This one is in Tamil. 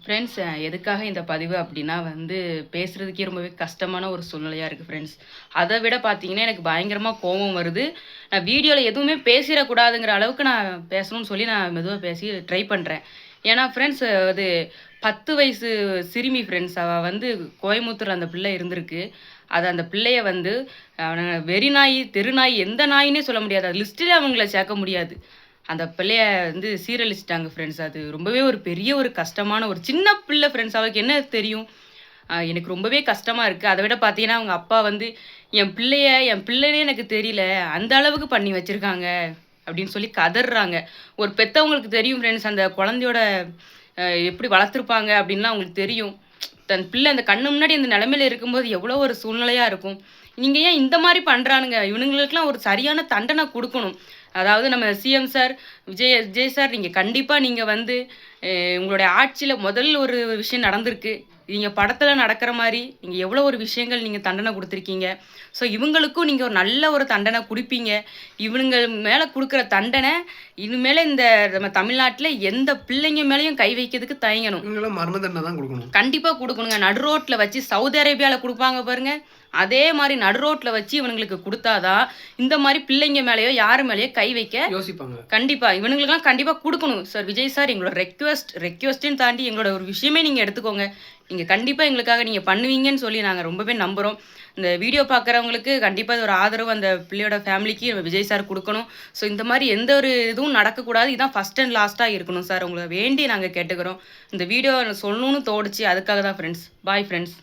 ஃப்ரெண்ட்ஸ் எதுக்காக இந்த பதிவு அப்படின்னா பேசுறதுக்கே ரொம்பவே கஷ்டமான ஒரு சூழ்நிலையா இருக்கு ஃப்ரெண்ட்ஸ். அதை விட பார்த்தீங்கன்னா, எனக்கு பயங்கரமா கோவம் வருது. நான் வீடியோல எதுவுமே பேசிறக்கூடாதுங்கிற அளவுக்கு நான் பேசணும்னு சொல்லி நான் மெதுவா பேசி ட்ரை பண்றேன். ஏன்னா ஃப்ரெண்ட்ஸ் அது 10 வயசு சிறுமி ஃப்ரெண்ட்ஸ். அவ கோயம்புத்தூர்ல அந்த பிள்ளை இருந்திருக்கு. அந்த பிள்ளைய வெறி நாய், தெரு நாய் எந்த நாயின்னே சொல்ல முடியாது. அது லிஸ்ட்டிலே அவங்கள சேர்க்க முடியாது. அந்த பிள்ளைய சீரழிச்சுட்டாங்க ஃப்ரெண்ட்ஸ். அது ரொம்பவே ஒரு பெரிய ஒரு கஷ்டமான ஒரு சின்ன பிள்ளை ஃப்ரெண்ட்ஸ். அவளுக்கு என்ன தெரியும்? எனக்கு ரொம்பவே கஷ்டமா இருக்கு. அத விட பார்த்தீங்கன்னா, அவங்க அப்பா என் பிள்ளைன்னே எனக்கு தெரியல. அந்த அளவுக்கு பண்ணி வச்சிருக்காங்க." அப்படின்னு சொல்லி கதர்றாங்க. ஒரு பெத்தவங்களுக்கு தெரியும் ஃப்ரெண்ட்ஸ். அந்த குழந்தையோட எப்படி வளர்த்துருப்பாங்க அப்படின்லாம் அவங்களுக்கு தெரியும். தன் பிள்ளை அந்த கண்ணு முன்னாடி அந்த நிலைமையில இருக்கும்போது எவ்வளோ ஒரு சூழ்நிலையா இருக்கும். நீங்க ஏன் இந்த மாரி பண்றானுங்க? இவனுங்களுக்கெல்லாம் ஒரு சரியான தண்டனை குடுக்கணும். அதாவது நம்ம சிஎம் சார், விஜய் சார் நீங்க கண்டிப்பா உங்களுடைய ஆட்சியில முதல் ஒரு விஷயம் நடந்திருக்கு. நீங்க படத்துல நடக்கிற மாரி, நீங்க எவ்வளோ ஒரு விஷயங்கள் நீங்க தண்டனை குடுத்துருக்கீங்க. ஸோ இவங்களுக்கும் நீங்க ஒரு நல்ல ஒரு தண்டனை குடுப்பீங்க. இவனுங்க மேல குடுக்குற தண்டனை, இனிமேல இந்த நம்ம தமிழ்நாட்டுல எந்த பிள்ளைங்க மேலயும் கை வைக்கிறதுக்கு தயங்கணும். இவங்கலாம் மரண தண்டனை தான் குடுக்கணும். கண்டிப்பா குடுக்கணுங்க. நடு ரோட்ல வச்சு சவுதி அரேபியால குடுப்பாங்க பாருங்க. அதே மாரி நடு ரோட்ல வச்சு இவனுங்களுக்கு குடுத்தா தான், இந்த மாரி பிள்ளைங்க மேலயோ, யாரு மேலயோ கை வைக்க யோசிப்பாங்க. கண்டிப்பா. இவனுங்களுக்கெல்லாம் கண்டிப்பா குடுக்கணும். சார் விஜய் சார் எங்களோட ரெக்வெஸ்ட்ன்னு தாண்டி எங்களோட ஒரு விஷயமே நீங்க எடுத்துக்கோங்க. நீங்க கண்டிப்பா எங்களுக்காக நீங்க பண்ணுவீங்கன்னு சொல்லி நாங்க ரொம்பவே நம்புறோம். இந்த வீடியோ பார்க்குறவங்களுக்கு கண்டிப்பா இது ஒரு ஆதரவு அந்த பிள்ளையோட ஃபேமிலிக்கு விஜய் சார் குடுக்கணும். ஸோ இந்த மாரி எந்த ஒரு இதுவும் நடக்கக்கூடாது. இதான் ஃபர்ஸ்ட் அண்ட் லாஸ்ட்டா இருக்கணும் சார். உங்கள வேண்டி நாங்க கேட்டுக்கிறோம். இந்த வீடியோ சொல்லணும்னு தோணுச்சு. அதுக்காக தான் ஃப்ரெண்ட்ஸ். Bye friends.